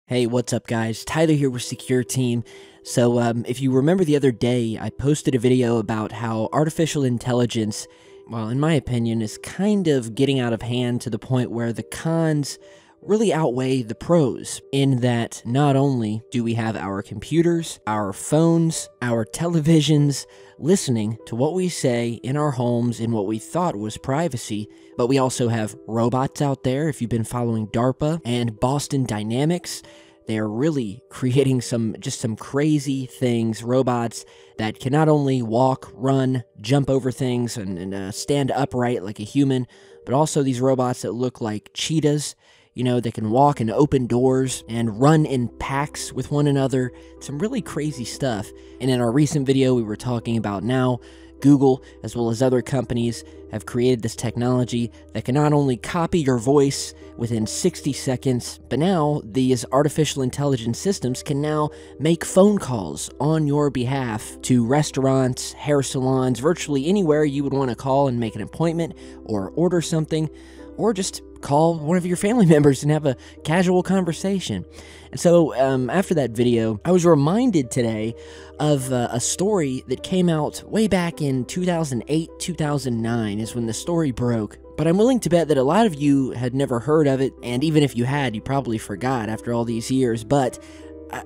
Hey, what's up, guys? Tyler here with Secureteam. So, if you remember the other day, I posted a video about how artificial intelligence, well, in my opinion, is kind of getting out of hand to the point where the cons really outweigh the pros, in that not only do we have our computers, our phones, our televisions listening to what we say in our homes in what we thought was privacy, but we also have robots out there. If you've been following DARPA and Boston Dynamics, they are really creating some crazy things, robots that can not only walk, run, jump over things, and stand upright like a human, but also these robots that look like cheetahs. You know, they can walk and open doors and run in packs with one another. Some really crazy stuff. And in our recent video, we were talking about now Google, as well as other companies, have created this technology that can not only copy your voice within 60 seconds, but now these artificial intelligence systems can now make phone calls on your behalf to restaurants, hair salons, virtually anywhere you would want to call and make an appointment or order something, or just call one of your family members and have a casual conversation. And so after that video, I was reminded today of a story that came out way back in 2008, 2009 is when the story broke. But I'm willing to bet that a lot of you had never heard of it, and even if you had, you probably forgot after all these years. But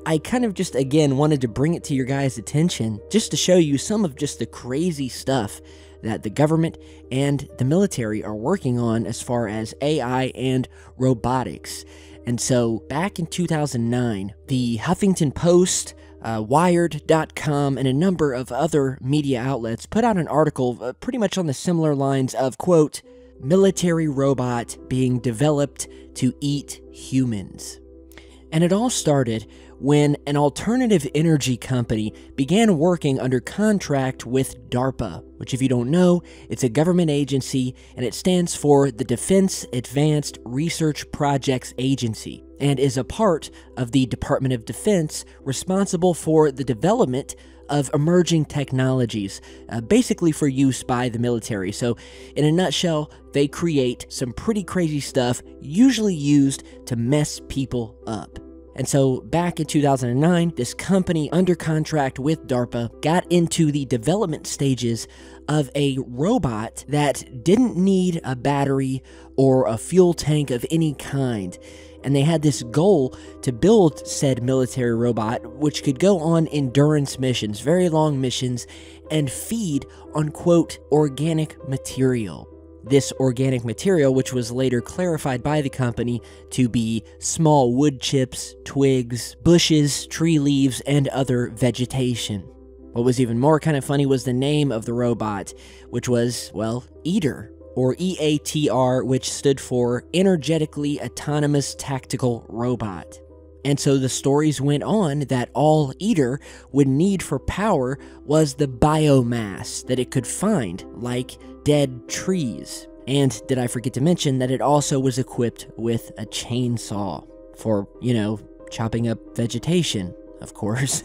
I kind of just, again, wanted to bring it to your guys' attention just to show you some of just the crazy stuff that the government and the military are working on as far as AI and robotics. And so back in 2009, the Huffington Post, Wired.com, and a number of other media outlets put out an article pretty much on the similar lines of, quote, military robot being developed to eat humans. And it all started when an alternative energy company began working under contract with DARPA, which, if you don't know, it's a government agency, and it stands for the Defense Advanced Research Projects Agency, and is a part of the Department of Defense responsible for the development of emerging technologies, basically for use by the military. So, in a nutshell, they create some pretty crazy stuff, usually used to mess people up. And so back in 2009, this company under contract with DARPA got into the development stages of a robot that didn't need a battery or a fuel tank of any kind. And they had this goal to build said military robot, which could go on endurance missions, very long missions, and feed on, quote, organic material. This organic material, which was later clarified by the company to be small wood chips, twigs, bushes, tree leaves, and other vegetation. What was even more kind of funny was the name of the robot, which was, well, EATR, or EATR, which stood for Energetically Autonomous Tactical Robot. And so the stories went on that all EATR would need for power was the biomass that it could find, like dead trees. And did I forget to mention that it also was equipped with a chainsaw for, chopping up vegetation, of course.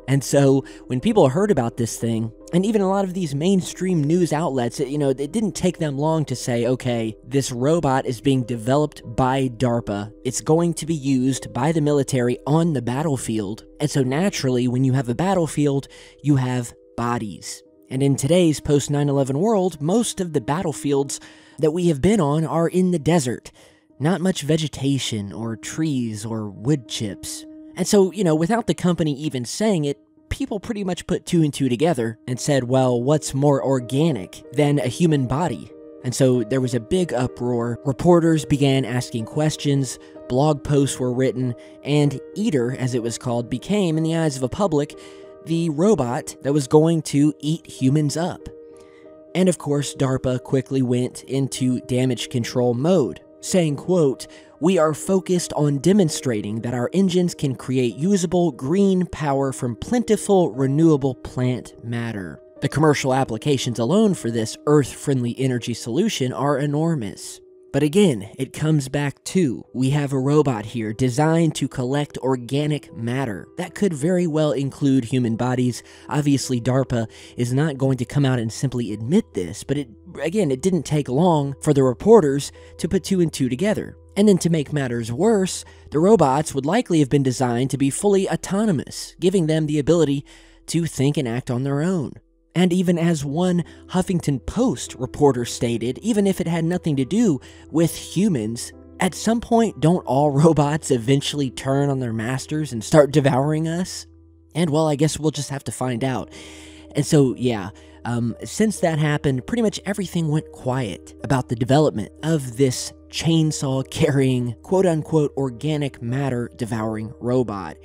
And so when people heard about this thing, and even a lot of these mainstream news outlets, it didn't take them long to say, okay, this robot is being developed by DARPA. It's going to be used by the military on the battlefield. And so naturally, when you have a battlefield, you have bodies. And in today's post-9/11 world, most of the battlefields that we have been on are in the desert. Not much vegetation or trees or wood chips. And so, without the company even saying it, people pretty much put two and two together and said, well, what's more organic than a human body? And so there was a big uproar. Reporters began asking questions, blog posts were written, and EATR, as it was called, became, in the eyes of the public, the robot that was going to eat humans up. And of course, DARPA quickly went into damage control mode, saying, quote, we are focused on demonstrating that our engines can create usable green power from plentiful renewable plant matter. The commercial applications alone for this Earth-friendly energy solution are enormous. But again, it comes back to, we have a robot here designed to collect organic matter. That could very well include human bodies. Obviously, DARPA is not going to come out and simply admit this, but it didn't take long for the reporters to put two and two together. And then to make matters worse, the robots would likely have been designed to be fully autonomous, giving them the ability to think and act on their own. And even as one Huffington Post reporter stated, even if it had nothing to do with humans, at some point, don't all robots eventually turn on their masters and start devouring us? And well, I guess we'll just have to find out. And so, yeah, since that happened, pretty much everything went quiet about the development of this chainsaw-carrying, quote-unquote, organic matter-devouring robot.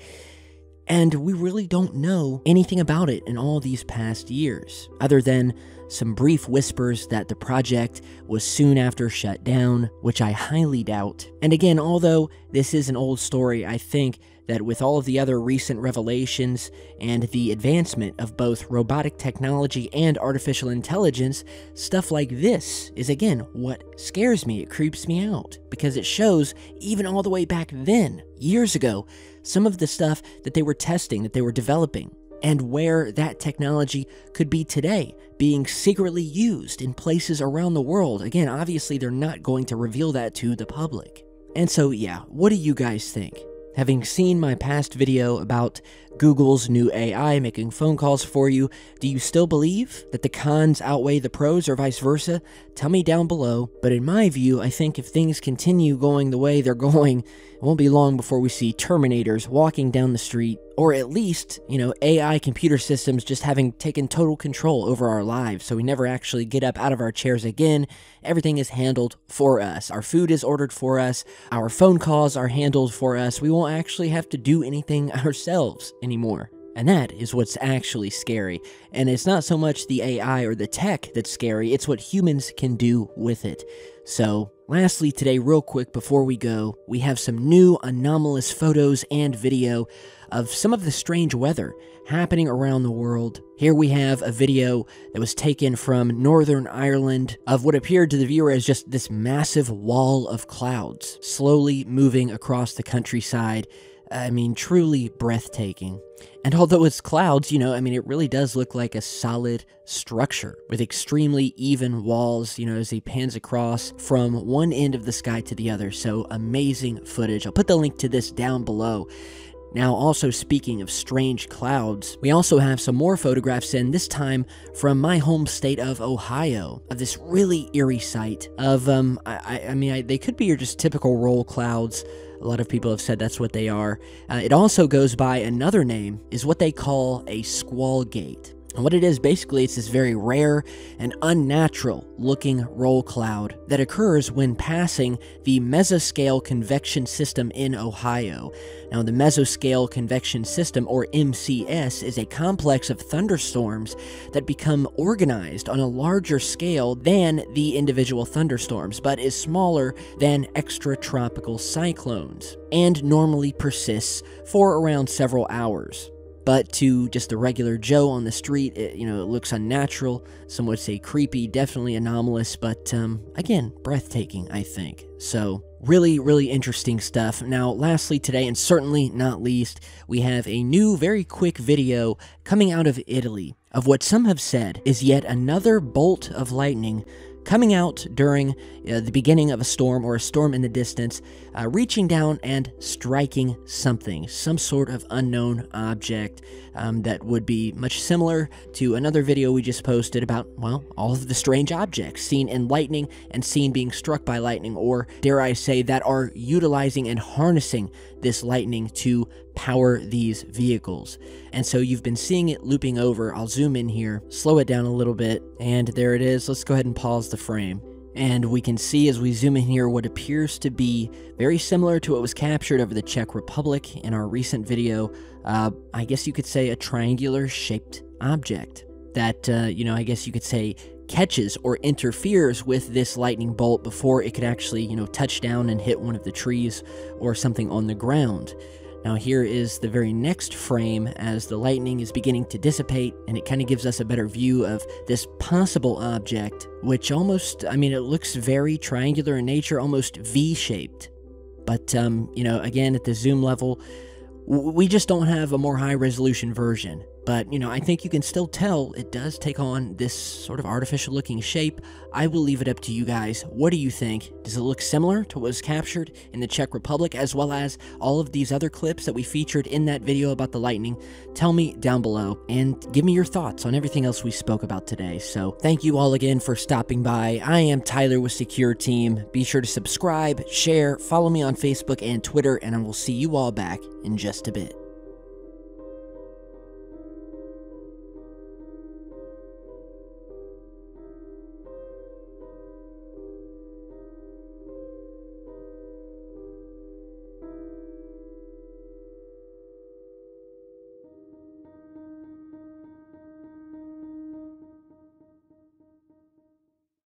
And we really don't know anything about it in all these past years, other than some brief whispers that the project was soon after shut down, which I highly doubt. And again, although this is an old story, I think that with all of the other recent revelations and the advancement of both robotic technology and artificial intelligence, stuff like this is again what scares me. It creeps me out because it shows, even all the way back then, years ago, some of the stuff that they were testing, that they were developing, and where that technology could be today, being secretly used in places around the world. Again, obviously they're not going to reveal that to the public. And so yeah, what do you guys think? Having seen my past video about Google's new AI making phone calls for you, do you still believe that the cons outweigh the pros or vice versa? Tell me down below, but in my view, I think if things continue going the way they're going, it won't be long before we see Terminators walking down the street, or at least, AI computer systems just having taken total control over our lives, so we never actually get up out of our chairs again. Everything is handled for us. Our food is ordered for us. Our phone calls are handled for us. We won't actually have to do anything ourselves anymore. And that is what's actually scary. And it's not so much the AI or the tech that's scary, it's what humans can do with it. So, lastly today, real quick before we go, we have some new anomalous photos and video of some of the strange weather happening around the world. Here we have a video that was taken from Northern Ireland of what appeared to the viewer as just this massive wall of clouds slowly moving across the countryside. I mean, truly breathtaking. And although it's clouds, it really does look like a solid structure with extremely even walls, as he pans across from one end of the sky to the other. So amazing footage. I'll put the link to this down below. Now, also speaking of strange clouds, we also have some more photographs in, this time from my home state of Ohio, of this really eerie sight of, they could be your just typical roll clouds. A lot of people have said that's what they are. It also goes by another name, is what they call a squall gate. And what it is, basically, it's this very rare and unnatural looking roll cloud that occurs when passing the mesoscale convection system in Ohio. Now, the mesoscale convection system, or MCS, is a complex of thunderstorms that become organized on a larger scale than the individual thunderstorms, but is smaller than extratropical cyclones, and normally persists for around several hours. But to just a regular Joe on the street, it looks unnatural. Some would say creepy, definitely anomalous, but again, breathtaking, I think. So, really, really interesting stuff. Now, lastly today, and certainly not least, we have a new, very quick video coming out of Italy of what some have said is yet another bolt of lightning coming out during the beginning of a storm, or a storm in the distance, reaching down and striking something, some sort of unknown object that would be much similar to another video we just posted about, well, all of the strange objects seen in lightning and seen being struck by lightning, or dare I say, that are utilizing and harnessing this lightning to power these vehicles. And so you've been seeing it looping over. I'll zoom in here, slow it down a little bit, and there it is. Let's go ahead and pause the frame. And we can see as we zoom in here what appears to be very similar to what was captured over the Czech Republic in our recent video. I guess you could say a triangular shaped object that, I guess you could say catches or interferes with this lightning bolt before it could actually, touch down and hit one of the trees or something on the ground. Now here is the very next frame as the lightning is beginning to dissipate, and it kind of gives us a better view of this possible object, which almost, it looks very triangular in nature, almost V-shaped. But, again, at the zoom level, we just don't have a more high-resolution version. But, I think you can still tell it does take on this sort of artificial looking shape. I will leave it up to you guys. What do you think? Does it look similar to what was captured in the Czech Republic, as well as all of these other clips that we featured in that video about the lightning? Tell me down below, and give me your thoughts on everything else we spoke about today. So thank you all again for stopping by. I am Tyler with Secureteam. Be sure to subscribe, share, follow me on Facebook and Twitter, and I will see you all back in just a bit.